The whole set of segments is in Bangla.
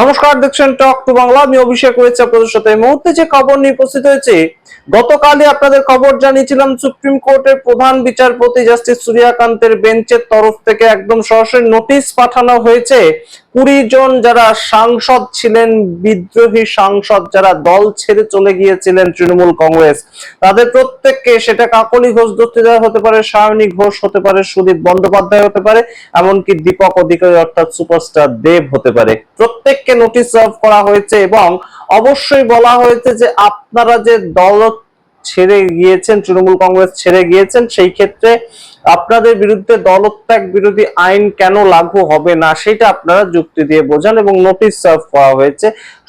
নমস্কার, দেখছেন টক টু বাংলা। আমি অভিষেক রয়েছে আপনাদের সাথে। এই মুহূর্তে যে খবর নিয়ে উপস্থিত হয়েছে, গতকালই আপনাদের খবর জানিয়েছিলাম সুপ্রিম কোর্টের প্রধান বিচারপতি জাস্টিস সূর্যকান্তের বেঞ্চের তরফ থেকে একদম সরাসরি নোটিশ পাঠানো হয়েছে 20 জন যারা সাংসদ ছিলেন, বিদ্রোহী সাংসদ যারা দল ছেড়ে চলে গিয়েছিলেন তৃণমূল কংগ্রেস, তাদের প্রত্যেককে, সেটা কাকলি ঘোষ দস্তিদার হতে পারে, সায়নী ঘোষ হতে পারে, সুদীপ বন্দ্যোপাধ্যায় হতে পারে, এমনকি দীপক অধিকারী অর্থাৎ সুপারস্টার দেব হতে পারে, প্রত্যেককে নোটিশ সার্ভ করা হয়েছে এবং অবশ্যই বলা হয়েছে যে আপনারা যে দল ছেড়ে গিয়েছেন, তৃণমূল কংগ্রেস ছেড়ে গিয়েছেন, সেই ক্ষেত্রে আপনাদের বিরুদ্ধে দলত্যাগ বিরোধী আইন কেন লাগু হবে না সেটা আপনারা যুক্তি দিয়ে বোঝান এবং নোটিশ সার্ভ করা হয়েছে,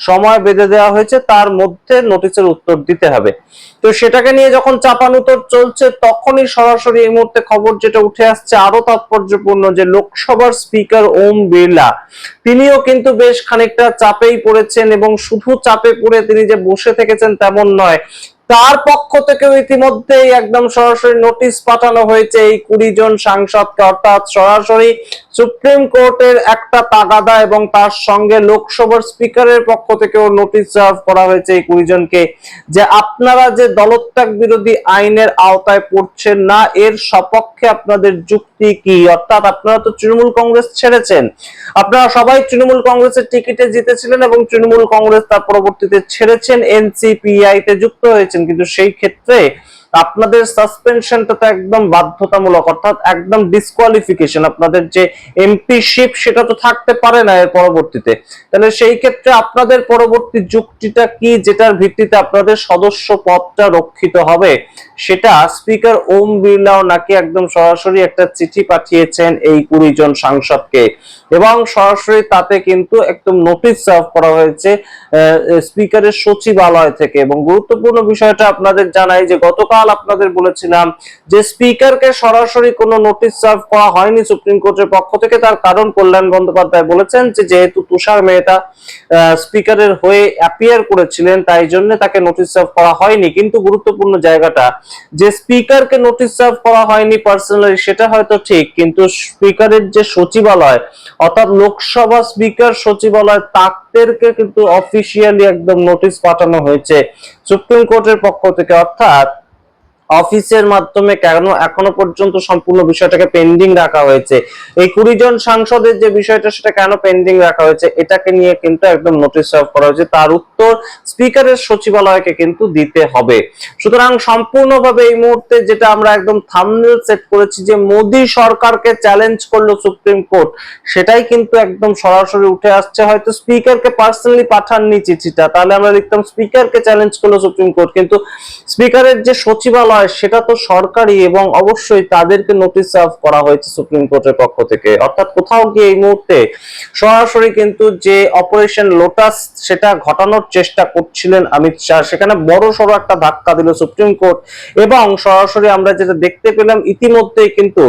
সময় বেঁধে দেওয়া হয়েছে, তার মধ্যে নোটিশের উত্তর দিতে হবে। তো সেটাকে নিয়ে যখন চাপানুতর চলছে, তখনই সরাসরি এই মুহূর্তে খবর যেটা উঠে আসছে আরো তাৎপর্যপূর্ণ, যে লোকসভার স্পিকার ওম বিড়লা তিনিও কিন্তু বেশ খানিকটা চাপেই পড়েছেন এবং শুধু চাপে পড়ে তিনি যে বসে থেকেছেন তেমন নয়, তার পক্ষ থেকেও ইতিমধ্যেই একদম সরাসরি নোটিশ পাঠানো হয়েছে এই 20 জন সাংসদকে, অর্থাৎ সরাসরি সুপ্রিম কোর্টের একটা তাগাদা এবং তার সঙ্গে লোকসভার স্পিকারের পক্ষ থেকেও নোটিশ সার্ভ করা হয়েছে এই 20 জনকে, যে আপনারা যে দলত্যাগ বিরোধী আইনের আওতায় পড়ছেন না, এর সপক্ষে আপনাদের যুক্তি কি? অর্থাৎ আপনারা তো তৃণমূল কংগ্রেস ছেড়েছেন, আপনারা সবাই তৃণমূল কংগ্রেসের টিকিটে জিতেছিলেন এবং তৃণমূল কংগ্রেস তার পরবর্তীতে ছেড়েছেন, এনসিপিআই তে যুক্ত হয়েছেন, কিন্তু সেই ক্ষেত্রে আপনাদের সাসপেনশনটা তো একদম বাধ্যতামূলক, অর্থাৎ একদম ডিসকোয়ালিফিকেশন, আপনাদের যে এমপিশিপ সেটা তো থাকতে পারে না এর পরবর্তীতে। তাহলে সেই ক্ষেত্রে আপনাদের পরবর্তী যুক্তিটা কি, যেটার ভিত্তিতে আপনাদের সদস্য পদটা রক্ষিত হবে? সেটা স্পিকার ওম বিড়লাও নাকি একদম সরাসরি একটা চিঠি পাঠিয়েছেন এই 20 জন সাংসদকে এবং সরাসরি তাতে কিন্তু একদম নোটিশ সার্ভ করা হয়েছে স্পিকারের সচিবালয় থেকে। এবং গুরুত্বপূর্ণ বিষয়টা আপনাদের জানাই যে গতকাল আপনাদের বলেছিলাম যে স্পিকারকে সরাসরি কোনো নোটিশ সার্ভ করা হয়নি সুপ্রিম কোর্টের পক্ষ থেকে। তার কারণ কল্যাণ বন্দ্যোপাধ্যায় বলেছেন যে যেহেতু তুষার মেহতা স্পিকারের হয়ে অ্যাপিয়ার করেছিলেন, তাই জন্য তাকে নোটিশ সার্ভ করা হয়নি। কিন্তু গুরুত্বপূর্ণ জায়গাটা, যে স্পিকারকে নোটিশ সার্ভ করা হয়নি পার্সোনালি সেটা হয়তো ঠিক, কিন্তু স্পিকারের যে সচিবালয় অর্থাৎ লোকসভা স্পিকার সচিবালয়, তাদেরকে কিন্তু অফিসিয়ালি একদম নোটিশ পাঠানো হয়েছে সুপ্রিম কোর্টের পক্ষ থেকে। অর্থাৎ অফিসের মাধ্যমে কেন এখনো পর্যন্ত সম্পূর্ণ বিষয়টাকে পেন্ডিং রাখা হয়েছে, এই 20 জন সাংসদের যে বিষয়টা সেটা কেন পেন্ডিং রাখা হয়েছে, এটাকে নিয়ে কিন্তু একদম নোটিশ সার্ভ করা হয়েছে, তার উত্তর স্পিকারের সচিবালয়কে কিন্তু দিতে হবে। সুতরাং সম্পূর্ণভাবে এই মুহূর্তে যেটা আমরা একদম থাম্বনেল সেট করেছি যে মোদী সরকারকে চ্যালেঞ্জ করলো সুপ্রিম কোর্ট, সেটাই কিন্তু একদম সরাসরি উঠে আসছে। হয়তো স্পিকারকে পার্সোনালি পাঠাননি চিঠিটা, তাহলে আমরা লিখতাম স্পিকারকে চ্যালেঞ্জ করলো সুপ্রিম কোর্ট, কিন্তু স্পিকারের যে সচিবালয় সেটা তো সরকারি এবং অবশ্যই তাদেরকে নোটিশ সার্ভ করা হয়েছে সুপ্রিম কোর্টের পক্ষ থেকে। অর্থাৎ কোথাও গিয়ে এই মুহূর্তে সরাসরি কিন্তু যে অপারেশন লোটাস সেটা ঘটানোর চেষ্টা করছিলেন অমিত শাহ, সেখানে বড় সড়ো একটা ধাক্কা দিল সুপ্রিম কোর্ট এবং সরাসরি আমরা যেটা দেখতে পেলাম ইতিমধ্যেই কিন্তু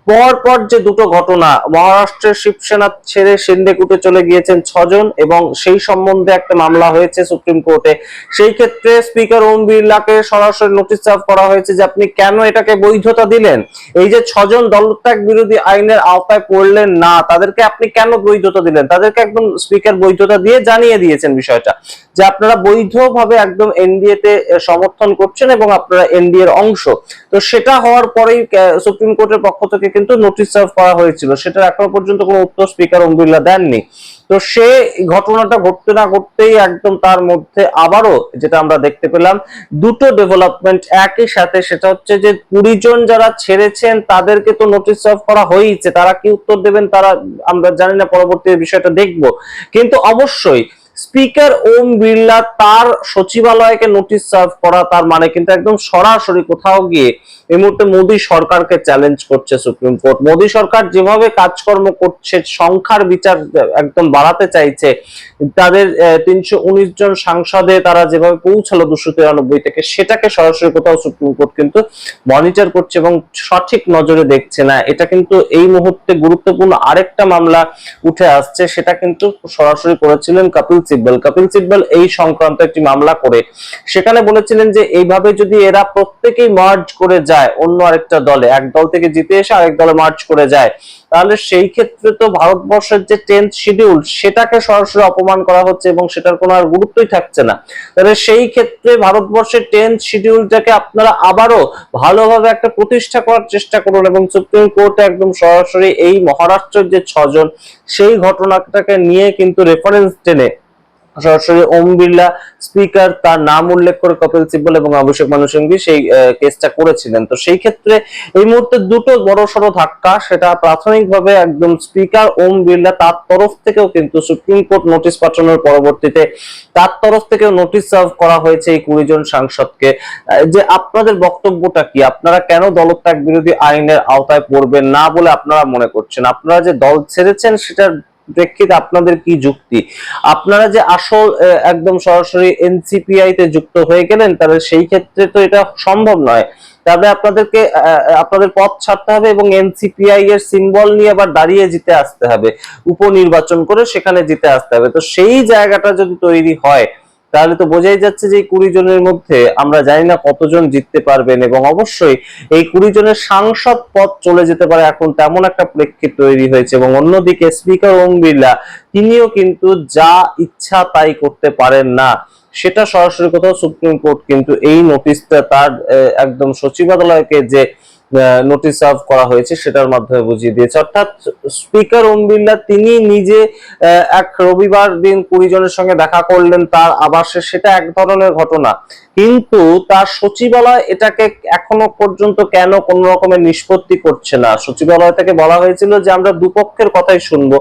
পরপর যে দুটো ঘটনা, মহারাষ্ট্রের শিবসেনা ছেড়ে সিন্ডেকুটে চলে গিয়েছেন 6 জন এবং সেই সম্বন্ধে একটা মামলা হয়েছে সুপ্রিম কোর্টে। সেই ক্ষেত্রে স্পিকার ওম বিড়লাকে সরাসরি নোটিশ সার্ভ করা হয়েছে যে আপনি কেন এটাকে বৈধতা দিলেন, এই যে 6 জন দলত্যাগ বিরোধী আইনের আওতায় পড়লেন না, তাদেরকে আপনি কেন বৈধতা দিলেন? তাদেরকে একদম স্পিকার বৈধতা দিয়ে জানিয়ে দিয়েছেন বিষয়টা, যে আপনারা বৈধভাবে একদম এনডিএ তে সমর্থন করছেন এবং আপনারা এনডিএ এর অংশ। তো সেটা হওয়ার পরেই সুপ্রিম কোর্টের পক্ষ থেকে কিন্তু নোটিশ সার্ভ করা হয়েছিল, সেটা এখনো পর্যন্ত কোনো উত্তর স্পিকার ওম বিড়লা দেননি। তো সে ঘটনাটা ঘটতে না ঘটতেই একদম তার মধ্যে আবারও যেটা আমরা দেখতে পেলাম দুটো ডেভেলপমেন্ট একই সাথে, সেটা হচ্ছে যে 20 জন যারা ছেড়েছেন তাদেরকে তো নোটিশ সার্ভ করা হয়েছে, তারা কি উত্তর দেবেন তারা আমরা জানি না, পরবর্তী বিষয়টা দেখব। কিন্তু অবশ্যই স্পিকার ওম বিড়লা তার সচিবালয়কে নোটিশ সার্ভ করা, তার মানে কিন্তু একদম সরাসরি কোথাও গিয়ে এই মুহূর্তে মোদী সরকারকে চ্যালেঞ্জ করছে সুপ্রিম কোর্ট। মোদী সরকার যেভাবে কাজকর্ম করছে, সংখ্যার বিচার একদম বাড়াতে চাইছে, তাদের 319 জন সাংসদে তারা যেভাবে পৌঁছালো 293 থেকে, সেটাকে সরাসরি কোথাও সুপ্রিম কোর্ট কিন্তু মনিটর করছে এবং সঠিক নজরে দেখছে না। এটা কিন্তু এই মুহূর্তে গুরুত্বপূর্ণ আরেকটা মামলা উঠে আসছে, সেটা কিন্তু সরাসরি করেছিলেন কপিল কপিল সিব্বল এই সংক্রান্ত একটি মামলা করে সেখানে বলেছিলেন যে এইভাবে যদি এরা প্রত্যেকেই মার্জ করে যায় অন্য আরেকটা দলে, এক দল থেকে জিতে এসে আরেক দলে মার্জ করে যায়, তাহলে সেই ক্ষেত্রে তো ভারতবর্ষের যে 10th শিডিউল সেটাকে সরাসরি অপমান করা হচ্ছে এবং সেটার কোনো আর গুরুত্বই থাকছে না। তাহলে সেই ক্ষেত্রে ভারতবর্ষের 10th শিডিউলটাকে আপনারা আবারও ভালোভাবে একটা প্রতিষ্ঠা করার চেষ্টা করুন এবং সুপ্রিম কোর্টে একদম সরাসরি এই মহারাষ্ট্রের যে 6 জন সেই ঘটনাটাকে নিয়ে কিন্তু রেফারেন্স টেনে সরাসরি ওম বিড়লা স্পিকার তার নাম উল্লেখ করে কপিল সিব্বল এবং অভিষেক মানু সিংভি সেই কেসটা করেছিলেন। তো সেই ক্ষেত্রে এই মুহূর্তে দুটো বড় সড়ো ধাক্কা, সেটা প্রাথমিকভাবে একদম স্পিকার ওম বিড়লা তার তরফ থেকেও কিন্তু সুপ্রিম কোর্ট নোটিশ পাঠানোর পরবর্তীতে তার তরফ থেকেও নোটিশ সার্ভ করা হয়েছে এই 20 জন সাংসদকে যে আপনাদের বক্তব্যটা কি, আপনারা কেন দলত্যাগ বিরোধী আইনের আওতায় পড়বেন না বলে আপনারা মনে করছেন, আপনারা যে দল ছেড়েছেন সেটার প্রেক্ষিতে আপনাদের কি যুক্তি, আপনারা যে আসল একদম সরাসরি এনসিপিআই তে যুক্ত হয়ে গেলেন তাহলে সেই ক্ষেত্রে তো এটা সম্ভব নয়। তবে আপনাদেরকে আপনাদের পথ ছাড়তে হবে এবং এনসিপিআই এর সিম্বল নিয়ে আবার দাঁড়িয়ে জিতে আসতে হবে, উপনির্বাচন করে সেখানে জিতে আসতে হবে। তো সেই জায়গাটা যদি তৈরি হয় তাহলে তো বোঝাই যাচ্ছে যে এই 20 জনের মধ্যে আমরা জানি না কতজন জিততে পারবেন এবং অবশ্যই এই 20 জনের সাংসদ পদ চলে যেতে পারে, এখন তেমন একটা প্রেক্ষিত তৈরি হয়েছে। এবং অন্যদিকে স্পিকার ওম বিড়লা তিনিও কিন্তু যা ইচ্ছা তাই করতে পারেন না, সেটা সরাসরি কোথাও সুপ্রিম কোর্ট কিন্তু এই নোটিশটা তার একদম সচিবালয়কে যে নোটিশ সার্ভ করা হয়েছে সেটার মাধ্যমে বুঝিয়ে দিয়েছে। অর্থাৎ স্পিকার ওম বিড়লা তিনি নিজে এক রবিবার দিন 20 জনের সঙ্গে দেখা করলেন তার আবাসে, সেটা এক ধরনের ঘটনা, কিন্তু তার সচিবালয় এটাকে এখনো পর্যন্ত কেন কোন রকমের নিষ্পত্তি করছে না। সচিবালয় থেকে বলা হয়েছিল যে আমরা দুপক্ষের কথাই শুনবো।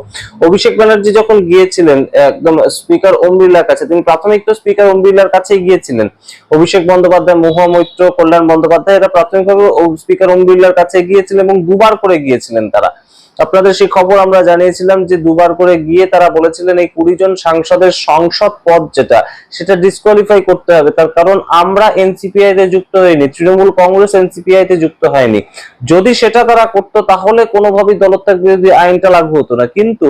অভিষেক ব্যানার্জি যখন গিয়েছিলেন একদম স্পিকার ওম বিড়লার কাছে, তিনি প্রাথমিক তো স্পিকার ওম বিড়লার কাছেই গিয়েছিলেন, অভিষেক বন্দ্যোপাধ্যায়, মহুয়া মৈত্র, কল্যাণ বন্দ্যোপাধ্যায় এরা প্রাথমিকভাবে স্পিকার ওম বিড়লার কাছে গিয়েছিলেন এবং দুবার করে গিয়েছিলেন তারা। আপনাদের সেই খবর আমরা জানিয়েছিলাম যে দুবার করে গিয়ে তারা বলেছিলেন এই 20 জন সাংসদের সংসদ পদ যেটা সেটা ডিসকোয়ালিফাই করতে হবে, তার কারণ আমরা এনসিপিআই তে যুক্ত হইনি, তৃণমূল কংগ্রেস এনসিপিআই তে যুক্ত হয়নি। যদি সেটা তারা করতো তাহলে কোনোভাবেই দলত্যাগ বিরোধী আইনটা লাগু হতো না। কিন্তু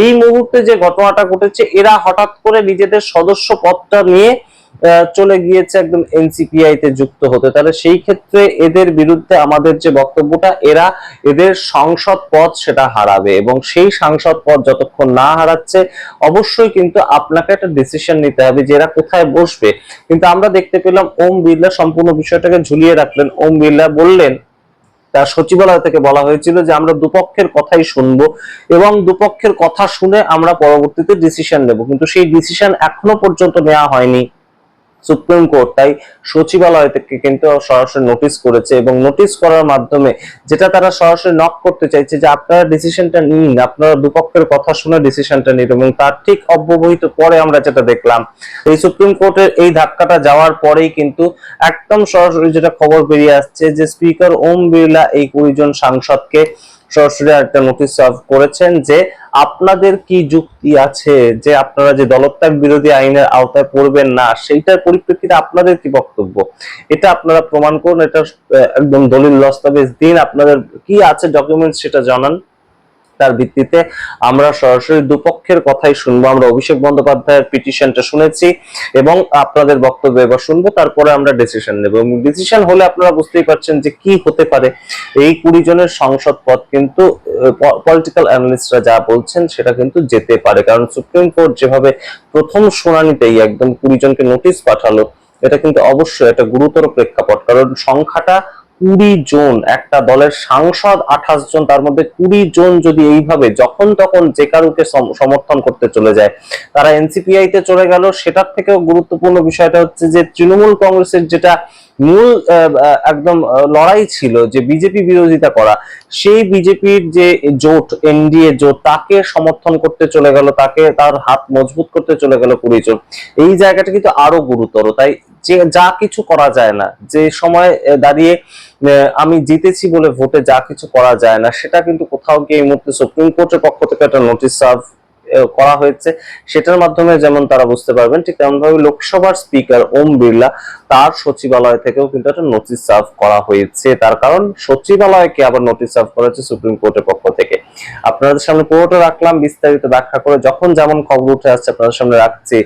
এই মুহূর্তে যে ঘটনাটা ঘটেছে, এরা হঠাৎ করে নিজেদের সদস্য পদটা নিয়ে চলে গিয়েছে একদম এনসিপিআই তে যুক্ত হতে। তাহলে সেই ক্ষেত্রে এদের বিরুদ্ধে আমাদের যে বক্তব্যটা, এরা এদের সংসদ পদ সেটা হারাবে এবং সেই সংসদ পদ যতক্ষণ না হারাচ্ছে অবশ্যই কিন্তু আপনাকে একটা ডিসিশন নিতে হবে যে এরা কোথায় বসবে। কিন্তু আমরা দেখতে পেলাম ওম বিড়লা সম্পূর্ণ বিষয়টাকে ঝুলিয়ে রাখলেন। ওম বিড়লা বললেন, তার সচিবালয় থেকে বলা হয়েছিল যে আমরা দুপক্ষের কথাই শুনবো এবং দুপক্ষের কথা শুনে আমরা পরবর্তীতে ডিসিশন নেব, কিন্তু সেই ডিসিশন এখনো পর্যন্ত নেওয়া হয়নি সুপ্রিম কোর্ট। তাই সচিবালয় থেকে কিন্তু সরাসরি নোটিশ করেছে এবং নোটিশ করার মাধ্যমে যেটা তারা সরাসরি নক করতে চাইছে যে আপনারা ডিসিশনটা নিন, আপনারা দুপক্ষের কথা শুনে ডিসিশনটা নিন। এবং তার ঠিক অব্যবহিত পরে আমরা যেটা দেখলাম, এই সুপ্রিম কোর্টের এই ধাক্কাটা যাওয়ার পরেই কিন্তু একদম সরাসরি যেটা খবর বেরিয়ে আসছে যে স্পিকার ওম বিড়লা এই 20 জন সাংসদকে সরাসরি একটা নোটিশ সার্ভ করেছেন যে আপনাদের কি যুক্তি আছে যে আপনারা যে দলত্যাগ বিরোধী আইনের আওতায় পড়বেন না, সেইটার পরিপ্রেক্ষিতে আপনাদের কি বক্তব্য, এটা আপনারা প্রমাণ করুন, এটা একদম দলিল দস্তাবেজ দিন, আপনাদের কি আছে ডকুমেন্টস সেটা জানান। তার ভিত্তিতে আমরা সরাসরি দুপক্ষের কথাই শুনবো। আমরা অভিষেক বন্দ্যোপাধ্যায়ের পিটিশনটা শুনেছি এবং আপনাদের বক্তব্য এবার শুনবো, তারপরে আমরা ডিসিশন নেব। এবং ডিসিশন হলে আপনারা বুঝতেই পারছেন যে কি হতে পারে। এই 20 জনের সংসদ পদ কিন্তু পলিটিক্যাল অ্যানালিস্টরা যা বলছেন সেটা কিন্তু যেতে পারে, কারণ সুপ্রিম কোর্ট যেভাবে প্রথম শুনানিতেই একদম 20 জনকে নোটিশ পাঠালো, এটা কিন্তু অবশ্যই একটা গুরুতর প্রেক্ষাপট। কারণ সংখ্যাটা 20 জন, একটা দলের সাংসদ 28 জন, তার মধ্যে 20 জন যদি এইভাবে যখন তখন যে কারুকে সমর্থন করতে চলে যায়, তারা এনসিপিআই তে চলে গেল। সেটার থেকেও গুরুত্বপূর্ণ বিষয়টা হচ্ছে যে তৃণমূল কংগ্রেসের যেটা মূল একদম লড়াই ছিল যে বিজেপি বিরোধিতা করা, সেই বিজেপির যে জোট এনডিএ জোট তাকে সমর্থন করতে চলে গেল, তাকে তার হাত মজবুত করতে চলে গেল 20 জন। এই জায়গাটা কিন্তু আরো গুরুতর। তাই যে যা কিছু করা যায় না, যে সময় দাঁড়িয়ে আমি জিতেছি বলে ভোটে যা কিছু করা যায় না, সেটা কিন্তু কোথাও গিয়ে এই মুহূর্তে সুপ্রিম কোর্টের পক্ষ থেকে একটা নোটিশ সার্ভ করা হয়েছে, সেটার মাধ্যমে যেমন তারা বুঝতে পারবেন, ঠিক তেমন ভাবে লোকসভার স্পিকার ওম বিড়লা তার সচিবালয় থেকেও কিন্তু একটা নোটিশ সার্ভ করা হয়েছে। তার কারণ সচিবালয়কে আবার নোটিশ সার্ভ করা হয়েছে সুপ্রিম কোর্টের পক্ষ থেকে। আপনাদের সামনে পুরোটা রাখলাম বিস্তারিত ব্যাখ্যা করে, যখন যেমন খবর উঠে আসছে আপনাদের সামনে রাখছি।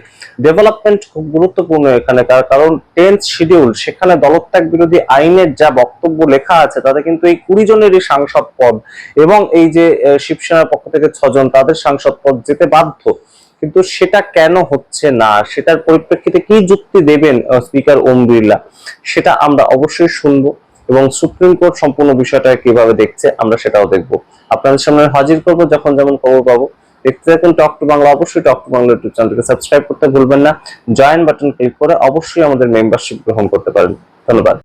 ডেভেলপমেন্ট খুব গুরুত্বপূর্ণ এখানে, তার কারণ 10th শিডিউল, সেখানে দলত্যাগ বিরোধী আইনের যা বক্তব্য লেখা আছে তাতে কিন্তু এই 20 জনেরই সাংসদ পদ এবং এই যে শিবসেনার পক্ষ থেকে 6 জন তাদের সাংসদ পদ যেতে বাধ্য, কিন্তু সেটা কেন হচ্ছে না, সেটার পরিপ্রেক্ষিতে কি যুক্তি দেবেন স্পিকার ওম বিড়লা, সেটা আমরা অবশ্যই শুনবো এবং সুপ্রিম কোর্ট সম্পূর্ণ বিষয়টা কিভাবে দেখছে আমরা সেটাও দেখবো। আপনাদের সামনে হাজির করবো যখন যেমন খবর পাবো। দেখতে থাকুন টক টু বাংলা। অবশ্যই টক টু বাংলা ইউটিউব চ্যানেলকে সাবস্ক্রাইব করতে ভুলবেন না। জয়েন বাটন ক্লিক করে অবশ্যই আমাদের মেম্বারশিপ গ্রহণ করতে পারেন। ধন্যবাদ।